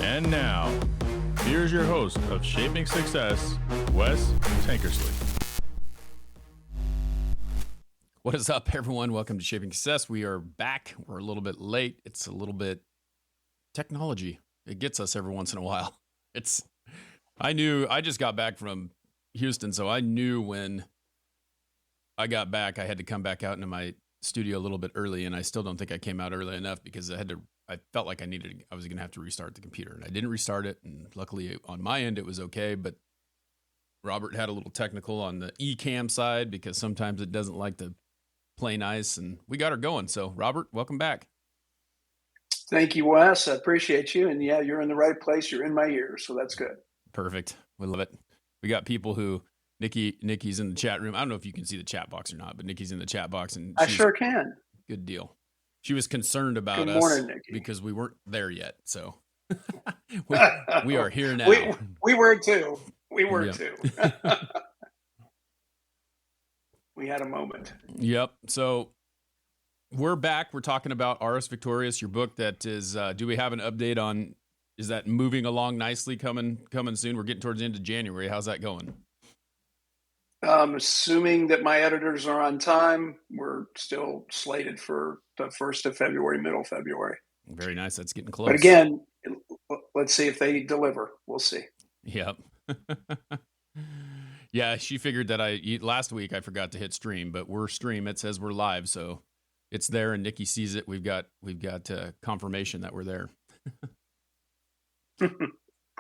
And now, here's your host of Shaping Success, Wes Tankersley. What is up, everyone? Welcome to Shaping Success. We are back. We're a little bit late. It's a little bit technology. It gets us every once in a while. I just got back from Houston, so I knew when I got back, I had to come back out into my studio a little bit early, and I still don't think I came out early enough because I felt like I was going to have to restart the computer, and I didn't restart it, and luckily on my end it was okay, but Robert had a little technical on the eCam side because sometimes it doesn't like to play nice, and we got her going. So Robert, welcome back. Thank you, Wes. I appreciate you. And yeah, you're in the right place. You're in my ears, so that's good. Perfect. We love it. We got people who Nikki's in the chat room. I don't know if you can see the chat box or not, but Nikki's in the chat box, and I sure can. Good deal. She was concerned about Good morning, us Nikki. because we weren't there yet. So we are here now. We were too. We were too. We had a moment. Yep. So we're back. We're talking about Ars Victorious, your book that is, do we have an update on, is that moving along nicely coming soon? We're getting towards the end of January. How's that going? Assuming that my editors are on time, we're still slated for the 1st of February, middle of February. Very nice. That's getting close. But again, let's see if they deliver. We'll see. Yep. Yeah, she figured that last week I forgot to hit stream, but we're stream. It says we're live, so it's there, and Nikki sees it. We've got confirmation that we're there.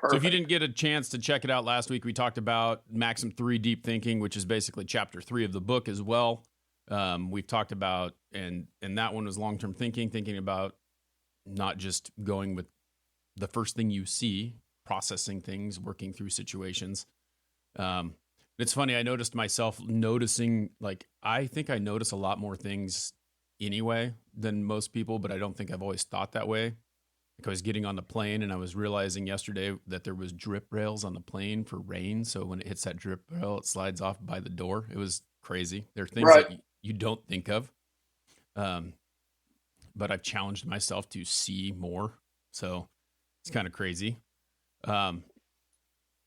So if you didn't get a chance to check it out last week, we talked about Maxium 3 Deep Thinking, which is basically chapter 3 of the book as well. We've talked about, and that one was long-term thinking about not just going with the first thing you see, processing things, working through situations. It's funny, I noticed myself noticing, like, I think I notice a lot more things anyway than most people, but I don't think I've always thought that way. Like I was getting on the plane and I was realizing yesterday that there was drip rails on the plane for rain. So when it hits that drip rail, it slides off by the door. It was crazy. There are things that you don't think of. But I've challenged myself to see more. So it's kind of crazy.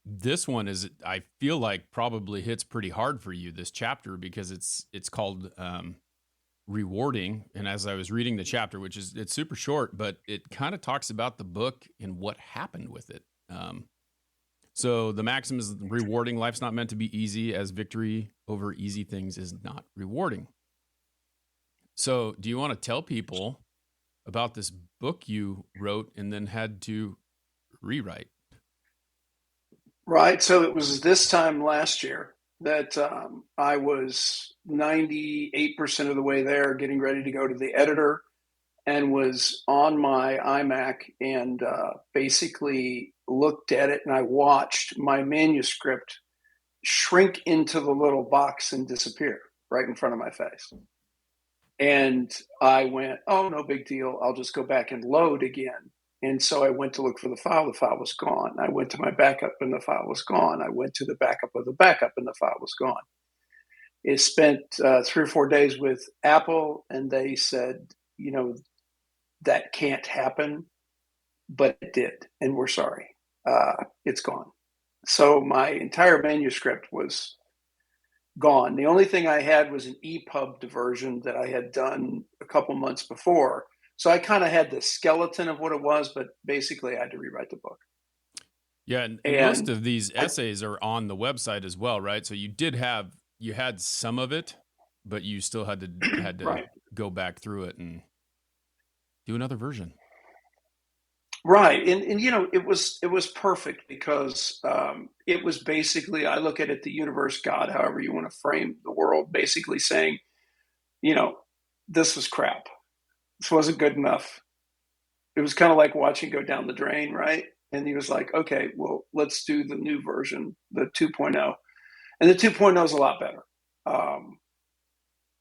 This one is, I feel like, probably hits pretty hard for you, this chapter, because it's called Rewarding. And as I was reading the chapter, it's super short, but it kind of talks about the book and what happened with it. So the maxim is rewarding. Life's not meant to be easy, as victory over easy things is not rewarding. So do you want to tell people about this book you wrote and then had to rewrite? Right. So it was this time last year that I was 98% of the way there, getting ready to go to the editor, and was on my iMac and basically looked at it, and I watched my manuscript shrink into the little box and disappear right in front of my face. And I went, oh, no big deal. I'll just go back and load again. And so I went to look for the file. The file was gone. I went to my backup and the file was gone. I went to the backup of the backup and the file was gone. It spent 3 or 4 days with Apple, and they said, that can't happen, but it did. And we're sorry. It's gone. So my entire manuscript was gone. The only thing I had was an EPUB version that I had done a couple months before. So I kind of had the skeleton of what it was, but basically I had to rewrite the book. Yeah, and most of these essays are on the website as well, right? So you had some of it, but you still had to right. Go back through it and do another version. Right, and it was perfect because it was basically, I look at it, the universe, God, however you want to frame the world, basically saying, this was crap. This wasn't good enough. It was kind of like watching go down the drain, right? And he was like, okay, well, let's do the new version, the 2.0. And the 2.0 is a lot better.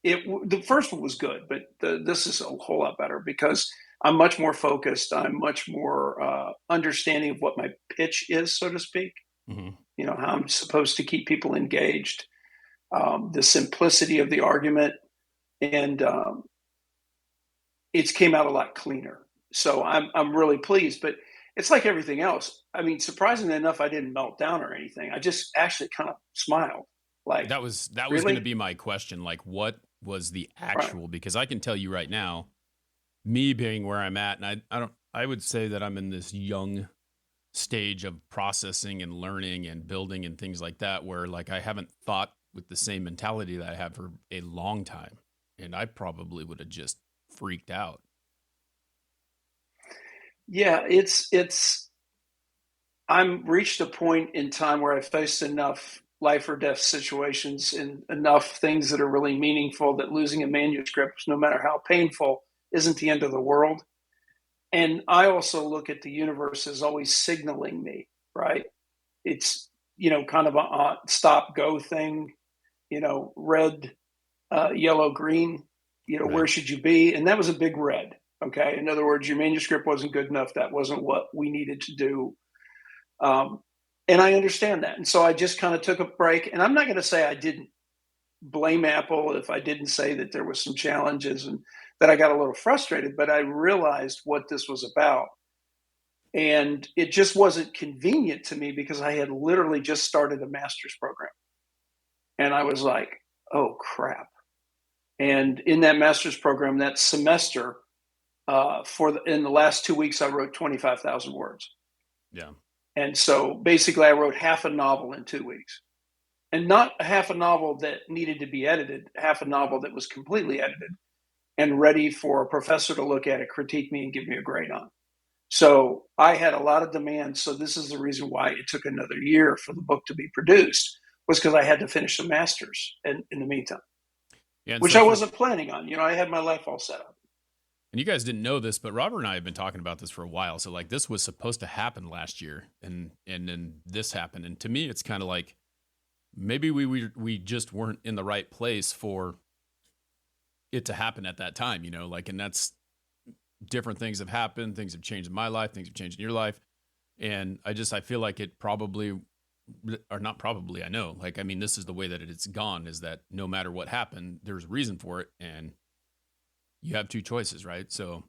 The first one was good, but this is a whole lot better because I'm much more focused. I'm much more understanding of what my pitch is, so to speak. Mm-hmm. How I'm supposed to keep people engaged, the simplicity of the argument, and it's came out a lot cleaner. So I'm really pleased. But it's like everything else. I mean, surprisingly enough, I didn't melt down or anything. I just actually kind of smiled. Like, That was going to really? be my question. Like, what was the Right. actual? Because I can tell you right now, me being where I'm at, and I would say that I'm in this young stage of processing and learning and building and things like that, where like I haven't thought with the same mentality that I have for a long time, and I probably would have just freaked out. Yeah, I'm reached a point in time where I've faced enough life or death situations and enough things that are really meaningful that losing a manuscript, no matter how painful, isn't the end of the world. And I also look at the universe as always signaling me, right? It's, kind of a stop go thing, red, yellow, green, Right. where should you be? And that was a big red. Okay. In other words, your manuscript wasn't good enough. That wasn't what we needed to do. Um, and I understand that. And so I just kind of took a break. And I'm not going to say I didn't blame Apple if I didn't say that there was some challenges and that I got a little frustrated, but I realized what this was about. And it just wasn't convenient to me because I had literally just started a master's program. And I was like, oh crap. And in that master's program, that semester, in the last 2 weeks, I wrote 25,000 words. Yeah. And so basically, I wrote half a novel in 2 weeks, and not half a novel that needed to be edited, half a novel that was completely edited and ready for a professor to look at it, critique me, and give me a grade on. So I had a lot of demand. So this is the reason why it took another year for the book to be produced, was because I had to finish the masters in the meantime, Yeah. And which so I for wasn't planning on. I had my life all set up. And you guys didn't know this, but Robert and I have been talking about this for a while. So like this was supposed to happen last year, and then this happened. And to me, it's kind of like maybe we just weren't in the right place for it to happen at that time, like, and that's different things have happened, things have changed in my life, things have changed in your life. And I feel like it probably, or not probably, I know, like, I mean, this is the way that it's gone, is that no matter what happened, there's a reason for it. And you have two choices, right? So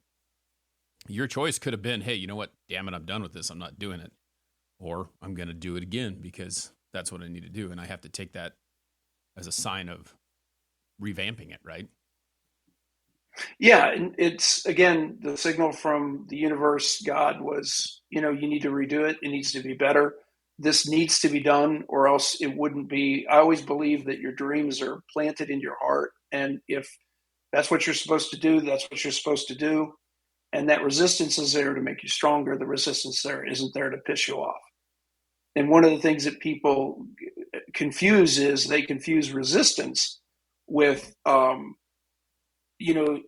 your choice could have been, hey, you know what? Damn it, I'm done with this. I'm not doing it. Or I'm going to do it again because that's what I need to do. And I have to take that as a sign of revamping it, right? Yeah, and it's again the signal from the universe, God was, you need to redo it. It needs to be better. This needs to be done, or else it wouldn't be. I always believe that your dreams are planted in your heart, and if that's what you're supposed to do, that's what you're supposed to do. And that resistance is there to make you stronger. The resistance there isn't there to piss you off. And one of the things that people confuse is they confuse resistance with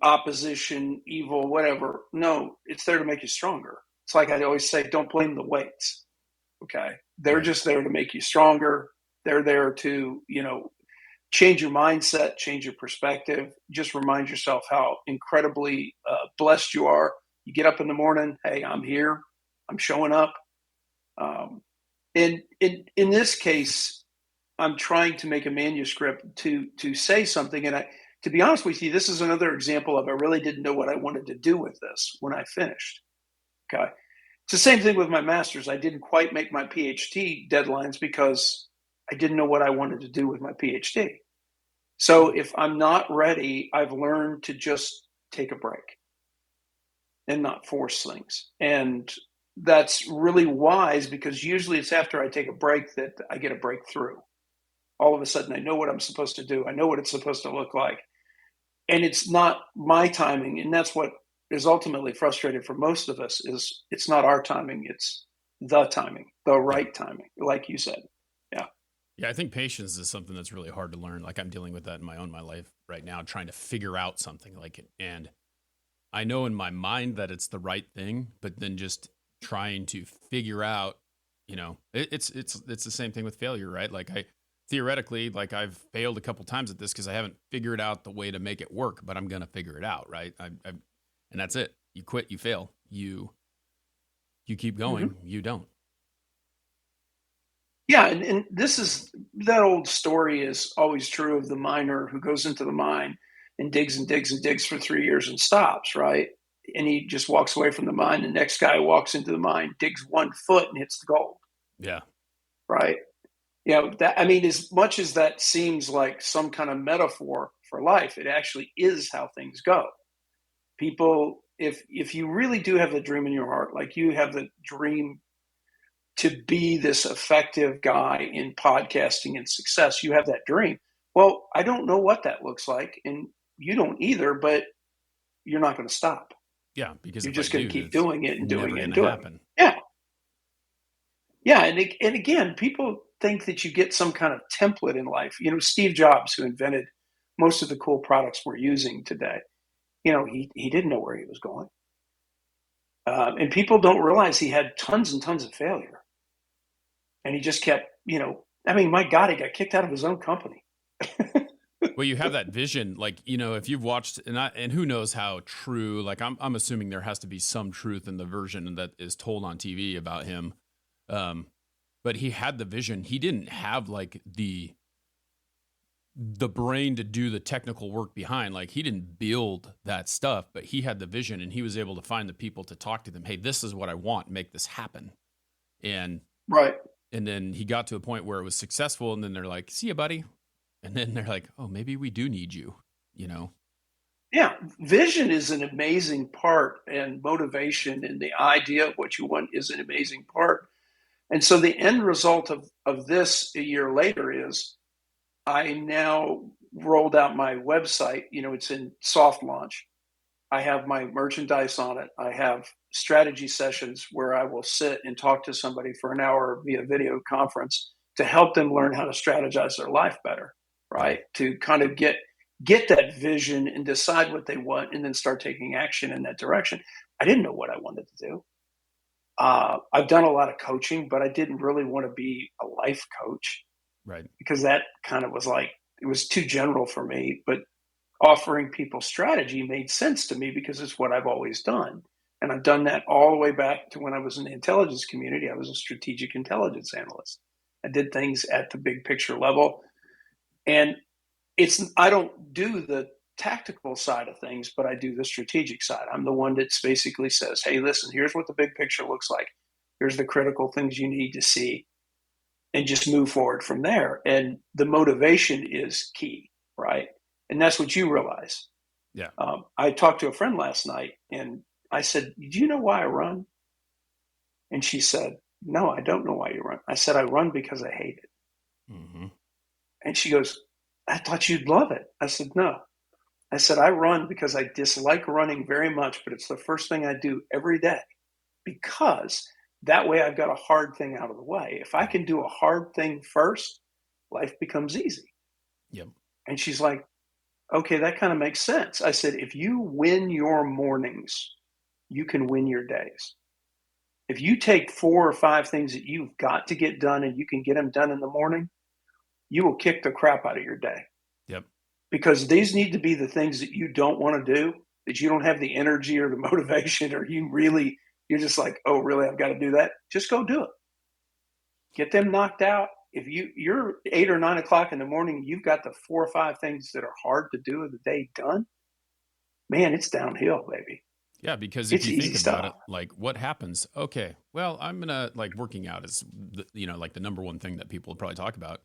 opposition, evil, whatever. No, it's there to make you stronger. It's like I always say, don't blame the weights. Okay. They're Right. just there to make you stronger. They're there to, change your mindset, change your perspective. Just remind yourself how incredibly blessed you are. You get up in the morning, hey, I'm here, I'm showing up. And in this case, I'm trying to make a manuscript to say something. And to be honest with you, this is another example of I really didn't know what I wanted to do with this when I finished. Okay. It's the same thing with my master's. I didn't quite make my PhD deadlines because I didn't know what I wanted to do with my PhD. So if I'm not ready, I've learned to just take a break and not force things. And that's really wise because usually it's after I take a break that I get a breakthrough. All of a sudden, I know what I'm supposed to do. I know what it's supposed to look like. And it's not my timing. And that's what is ultimately frustrating for most of us is it's not our timing. It's the timing, the Yeah. right timing, like you said. Yeah. Yeah. I think patience is something that's really hard to learn. Like I'm dealing with that in my life right now, trying to figure out something like it. And I know in my mind that it's the right thing, but then just trying to figure out, it's the same thing with failure, right? Like I theoretically, like I've failed a couple times at this because I haven't figured out the way to make it work, but I'm gonna figure it out, right? And that's it. You quit, you fail, you keep Mm-hmm. going, you don't. Yeah, and this is that old story is always true of the miner who goes into the mine and digs and digs and digs for 3 years and stops, right? and he just walks away from the mine. The next guy walks into the mine, digs 1 foot and hits the gold. Yeah. Right. That, I mean, as much as that seems like some kind of metaphor for life, it actually is how things go. People, if you really do have the dream in your heart, like you have the dream to be this effective guy in podcasting and success, you have that dream. Well, I don't know what that looks like, and you don't either, but you're not going to stop. Yeah, because you're just going to keep doing it and doing it and doing it. Yeah. Yeah, and again, people think that you get some kind of template in life. Steve Jobs, who invented most of the cool products we're using today, he didn't know where he was going. And people don't realize he had tons and tons of failure. And he just kept, my God, he got kicked out of his own company. Well, you have that vision, like, if you've watched, and who knows how true, like I'm assuming there has to be some truth in the version that is told on TV about him. But he had the vision. He didn't have like the brain to do the technical work behind. Like, he didn't build that stuff, but he had the vision, and he was able to find the people to talk to them. Hey, this is what I want. Make this happen. And right. And then he got to a point where it was successful, and then they're like, see ya, buddy. And then they're like, oh, maybe we do need you, Yeah, vision is an amazing part, and motivation and the idea of what you want is an amazing part. And so the end result of this a year later is I now rolled out my website. It's in soft launch. I have my merchandise on it. I have strategy sessions where I will sit and talk to somebody for an hour via video conference to help them learn how to strategize their life better, right? To kind of get that vision and decide what they want and then start taking action in that direction. I didn't know what I wanted to do. I've done a lot of coaching, but I didn't really want to be a life coach. Right. Because that kind of was like, it was too general for me, but offering people strategy made sense to me because it's what I've always done. And I've done that all the way back to when I was in the intelligence community. I was a strategic intelligence analyst. I did things at the big picture level. And I don't do the tactical side of things, but I do the strategic side. I'm the one that basically says, hey, listen, here's what the big picture looks like. Here's the critical things you need to see, and just move forward from there. And the motivation is key, right? And that's what you realize. Yeah. I talked to a friend last night, and I said, do you know why I run? And she said, no, I don't know why you run. I said, I run because I hate it. Mm-hmm. And she goes, I thought you'd love it. I said, no. I said, I run because I dislike running very much, but it's the first thing I do every day, because that way I've got a hard thing out of the way. If I can do a hard thing first, life becomes easy. Yep. And she's like, okay, that kind of makes sense. I said, if you win your mornings, you can win your days. If you take 4 or 5 things that you've got to get done and you can get them done in the morning, you will kick the crap out of your day. Yep. Because these need to be the things that you don't want to do, that you don't have the energy or the motivation, or you're just like, oh, really, I've got to do that? Just go do it. Get them knocked out. If you're 8 or 9 o'clock in the morning, you've got the 4 or 5 things that are hard to do of the day done, man, it's downhill, baby. Yeah, because if you think stuff. about it, like, what happens? Okay, well, I'm going to, like, working out is, like the number one thing that people probably talk about.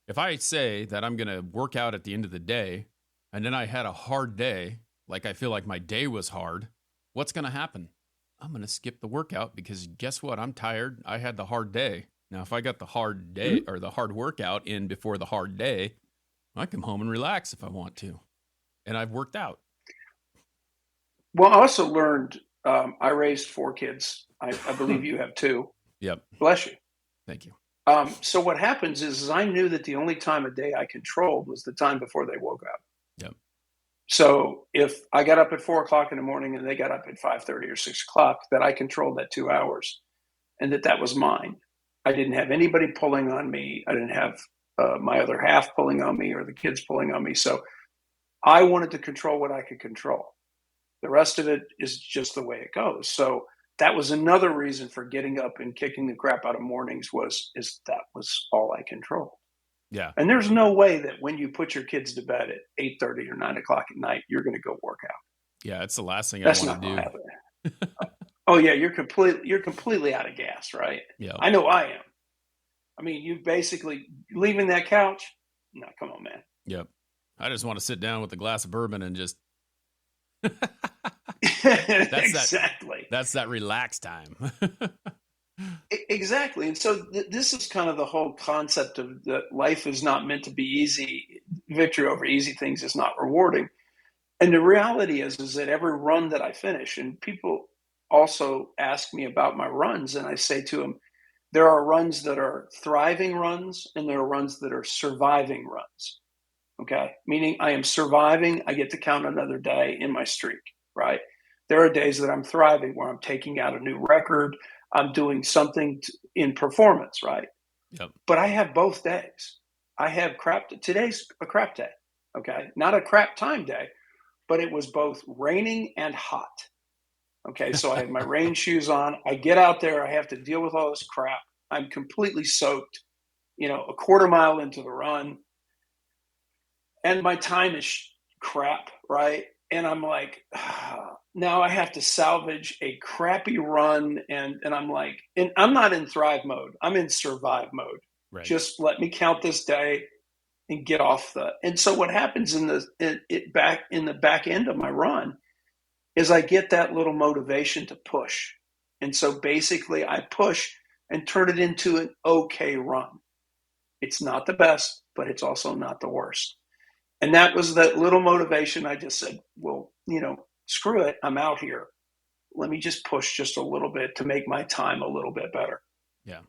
If I say that I'm going to work out at the end of the day, and then I had a hard day, like I feel like my day was hard, what's going to happen? I'm going to skip the workout because guess what? I'm tired. I had the hard day. Now, if I got the hard day or the hard workout in before the hard day, I come home and relax if I want to. And I've worked out. Well, I also learned, I raised 4 kids. I believe you have 2. Yep. Bless you. Thank you. So what happens is I knew that the only time of day I controlled was the time before they woke up. Yep. So if I got up at 4 o'clock in the morning and they got up at 5:30 or 6 o'clock, that I controlled that 2 hours, and that was mine. I didn't have anybody pulling on me. I didn't have my other half pulling on me or the kids pulling on me. So I wanted to control what I could control. The rest of it is just the way it goes. So that was another reason for getting up and kicking the crap out of mornings was that was all I controlled. Yeah. And there's no way that when you put your kids to bed at 8:30 or 9 o'clock at night, you're going to go work out. Yeah, it's the last thing I That's want not to going to do. happen. Oh yeah, you're completely out of gas, right? Yeah. I know I am. I mean, you basically leaving that couch. No, come on, man. Yep. I just want to sit down with a glass of bourbon and just Exactly. that's that relaxed time. Exactly. And so this is kind of the whole concept of that life is not meant to be easy. Victory over easy things is not rewarding. And the reality is that every run that I finish, and people also ask me about my runs, and I say to them, there are runs that are thriving runs and there are runs that are surviving runs. Okay. Meaning I am surviving. I get to count another day in my streak, right? There are days that I'm thriving where I'm taking out a new record. I'm doing something in performance, right? Yep. But I have both days. I have crap. Today's a crap day. Okay. Not a crap time day, but it was both raining and hot. Okay. So I have my rain shoes on. I get out there. I have to deal with all this crap. I'm completely soaked, a quarter mile into the run. And my time is crap, right? And I'm like, now I have to salvage a crappy run, and I'm like, and I'm not in thrive mode. I'm in survive mode. Right. Just let me count this day and get off the. And so what happens in the back end of my run is I get that little motivation to push, and so basically I push and turn it into an okay run. It's not the best, but it's also not the worst. And that was that little motivation. I just said, well, screw it. I'm out here. Let me just push just a little bit to make my time a little bit better. Yeah.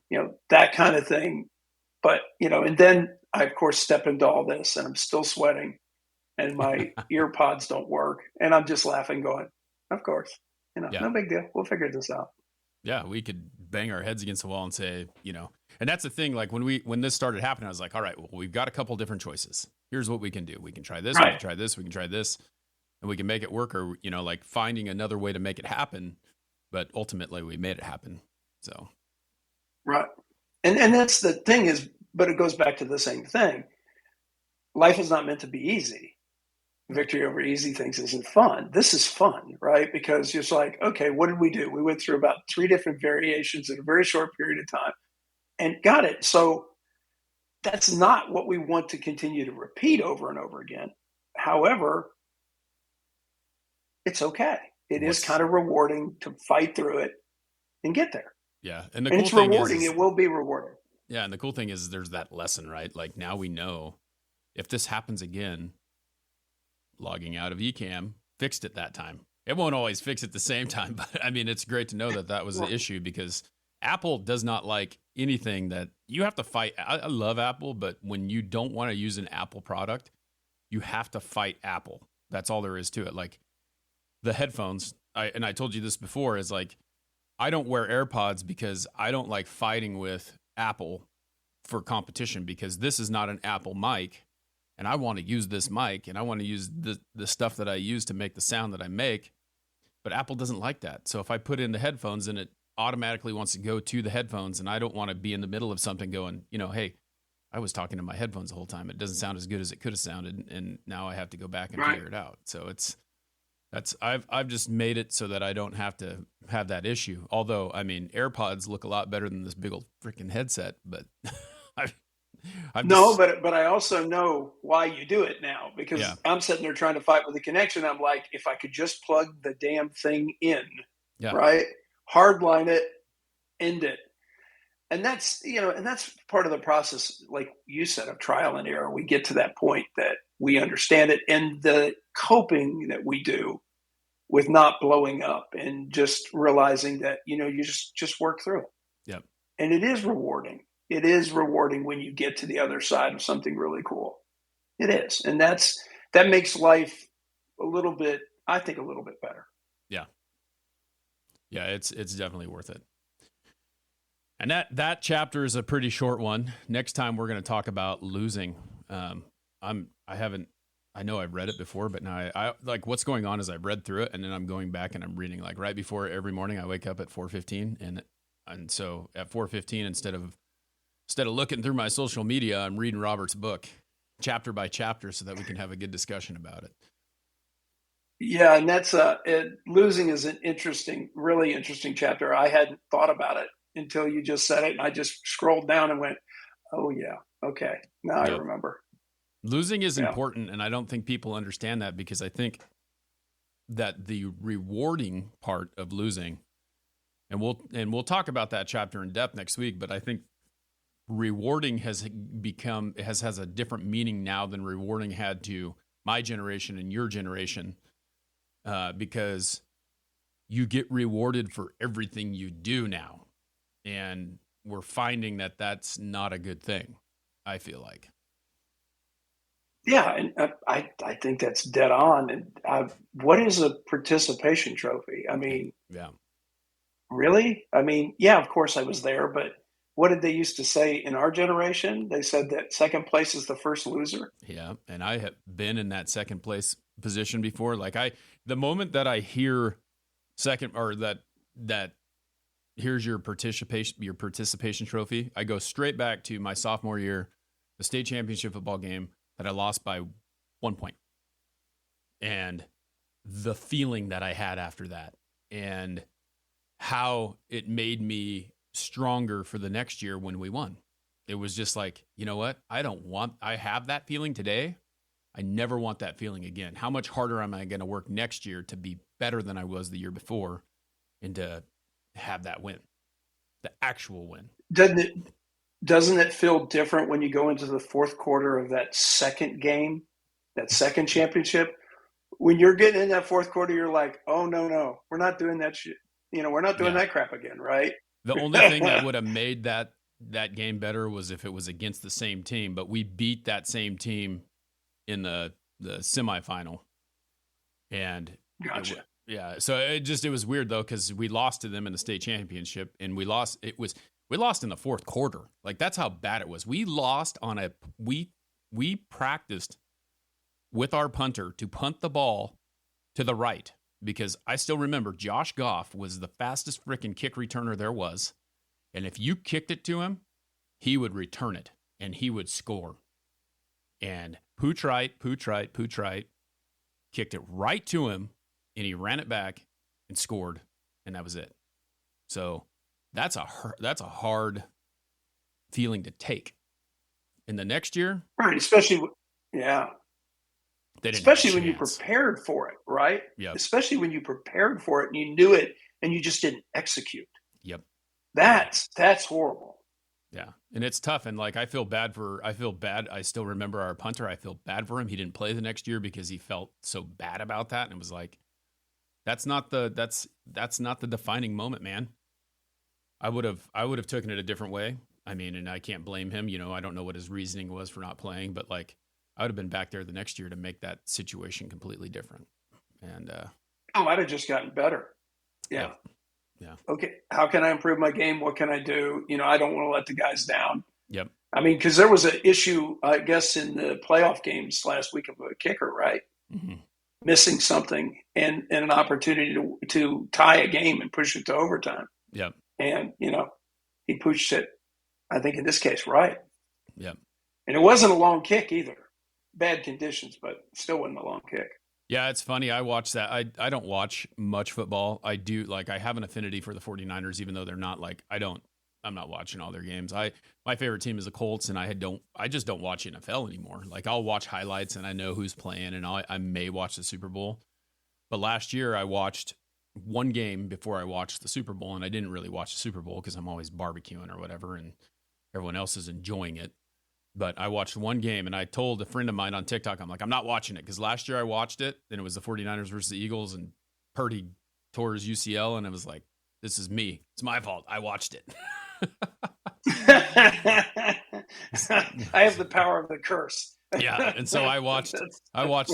That kind of thing. But, and then I, of course, step into all this and I'm still sweating and my ear pods don't work. And I'm just laughing, going, of course, no big deal. We'll figure this out. Yeah. We could bang our heads against the wall and say, and that's the thing. Like when this started happening, I was like, all right, well, we've got a couple different choices. Here's what we can do. We can try this, right. We can try this, we can try this, and we can make it work, or, like finding another way to make it happen. But ultimately we made it happen. So. Right. And that's the thing is, but it goes back to the same thing. Life is not meant to be easy. Victory over easy things isn't fun. This is fun, right? Because it's like, okay, what did we do? We went through about 3 different variations in a very short period of time and got it. So that's not what we want to continue to repeat over and over again. However, it's okay. It is kind of rewarding to fight through it and get there. Yeah. And the and cool it's thing rewarding. is, it will be rewarding. Yeah. And the cool thing is there's that lesson, right? Like now we know if this happens again, logging out of eCam fixed it that time. It won't always fix it the same time, but I mean, it's great to know that was the issue because Apple does not like anything that you have to fight. I love Apple, but when you don't want to use an Apple product, you have to fight Apple. That's all there is to it. Like the headphones, I told you this before, is like, I don't wear AirPods because I don't like fighting with Apple for competition because this is not an Apple mic. And I want to use this mic and I want to use the stuff that I use to make the sound that I make. But Apple doesn't like that. So if I put in the headphones and it automatically wants to go to the headphones and I don't want to be in the middle of something going, hey, I was talking to my headphones the whole time. It doesn't sound as good as it could have sounded. And now I have to go back and figure it out. So I've just made it so that I don't have to have that issue. Although, I mean, AirPods look a lot better than this big old freaking headset, but but I also know why you do it now because I'm sitting there trying to fight with the connection. I'm like, if I could just plug the damn thing in, right? Hardline it, end it. And that's, and that's part of the process, like you said, of trial and error. We get to that point that we understand it and the coping that we do with not blowing up and just realizing that, you just work through it. Yep. And it is rewarding. It is rewarding when you get to the other side of something really cool. It is. And that makes life a little bit better. Yeah. Yeah. It's definitely worth it. And that chapter is a pretty short one. Next time we're going to talk about losing. I know I've read it before, but now I like what's going on is I've read through it and then I'm going back and I'm reading like right before every morning I wake up at 4:15 and so at 4:15 instead of looking through my social media, I'm reading Robert's book chapter by chapter so that we can have a good discussion about it. Yeah, and that's losing is an interesting, really interesting chapter. I hadn't thought about it until you just said it, and I just scrolled down and went, "Oh yeah, okay, now I Yep. remember." Losing is Yeah, important, and I don't think people understand that, because I think that the rewarding part of losing, and we'll talk about that chapter in depth next week, but I think rewarding has a different meaning now than rewarding had to my generation and your generation, because you get rewarded for everything you do now, and we're finding that that's not a good thing, I feel like. yeah, and I think that's dead on. And what is a participation trophy? I mean, Yeah. really? I mean, yeah, of course I was there, but what did they used to say in our generation? They said that second place is the first loser. Yeah, and I have been in that second place position before. Like, the moment that I hear second, or that here's your participation trophy, I go straight back to my sophomore year, the state championship football game that I lost by 1 point, and the feeling that I had after that, and how it made me stronger for the next year when we won. It was just like, you know what? I have that feeling today. I never want that feeling again. How much harder am I going to work next year to be better than I was the year before, and to have that win, the actual win? Doesn't it? Doesn't it feel different when you go into the fourth quarter of that second game, that second championship? When you're getting in that fourth quarter, you're like, "Oh no, we're not doing that shit. We're not doing Yeah. that crap again, right?" The only thing that would have made that game better was if it was against the same team, but we beat that same team in the semifinal. And Gotcha. yeah, so it was weird though, because we lost to them in the state championship, and we lost in the fourth quarter. Like, that's how bad it was. We lost on we practiced with our punter to punt the ball to the right, because I still remember Josh Goff was the fastest freaking kick returner there was, and if you kicked it to him, he would return it and he would score. And Pooch Wright kicked it right to him, and he ran it back and scored, and that was it. So that's a hard feeling to take. In the next year, Right, especially yeah, they didn't especially have a when you chance. prepared for it, right? Yep. Especially when you prepared for it and you knew it and you just didn't execute. Yep. That's horrible. Yeah. And it's tough. And like, I feel bad. I still remember our punter. I feel bad for him. He didn't play the next year because he felt so bad about that. And it was like, that's not the defining moment, man. I would have taken it a different way. I mean, and I can't blame him. I don't know what his reasoning was for not playing, but like, I would have been back there the next year to make that situation completely different. And I might have just gotten better. Yeah. Yeah. Okay. How can I improve my game? What can I do? I don't want to let the guys down. Yep. I mean, because there was an issue, I guess, in the playoff games last week of a kicker, right? Mm-hmm. Missing something and an opportunity to tie a game and push it to overtime. Yep. And, he pushed it, I think in this case, right. Yep. And it wasn't a long kick either. Bad conditions, but still wasn't a long kick. Yeah, it's funny. I watch that. I don't watch much football. I do, like, I have an affinity for the 49ers, even though they're not like, I'm not watching all their games. My favorite team is the Colts, and I just don't watch NFL anymore. Like, I'll watch highlights and I know who's playing, and I may watch the Super Bowl. But last year I watched one game before I watched the Super Bowl, and I didn't really watch the Super Bowl because I'm always barbecuing or whatever, and everyone else is enjoying it. But I watched one game, and I told a friend of mine on TikTok, I'm like, I'm not watching it, because last year I watched it, and it was the 49ers versus the Eagles, and Purdy tore his UCL, and I was like, this is me. It's my fault. I watched it. I have the power of the curse. Yeah, and so I watched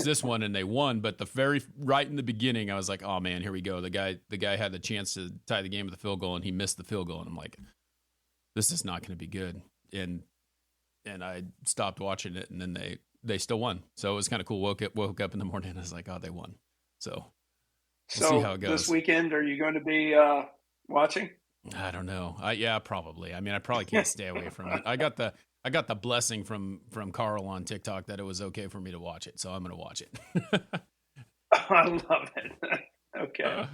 this one, and they won, but right in the beginning, I was like, oh man, here we go. The guy had the chance to tie the game with a field goal, and he missed the field goal, and I'm like, this is not going to be good. And I stopped watching it, and then they still won. So it was kind of cool. Woke up in the morning, and I was like, oh, they won. So we'll see how it goes. This weekend, are you going to be watching? I don't know. Yeah, probably. I mean, I probably can't stay away from it. I got the blessing from Carl on TikTok that it was okay for me to watch it, so I'm going to watch it. I love it. Okay.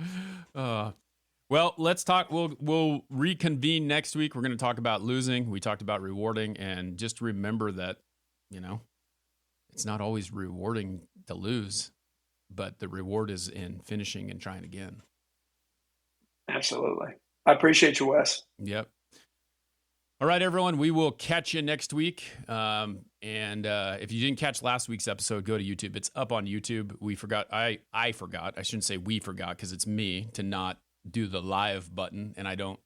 Well, let's talk. We'll reconvene next week. We're going to talk about losing. We talked about rewarding, and just remember that, it's not always rewarding to lose, but the reward is in finishing and trying again. Absolutely. I appreciate you, Wes. Yep. All right, everyone. We will catch you next week. And if you didn't catch last week's episode, go to YouTube. It's up on YouTube. We forgot. I forgot. I shouldn't say we forgot, because it's me, to not do the live button. And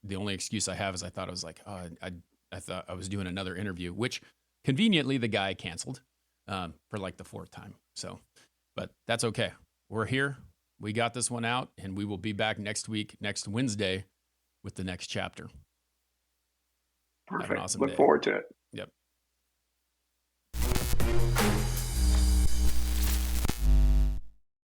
the only excuse I have is I thought I thought I was doing another interview, which conveniently the guy canceled for like the fourth time. So, but that's okay. We're here. We got this one out, and we will be back next week, next Wednesday, with the next chapter. Perfect. Have an awesome Look day. forward to it. Yep.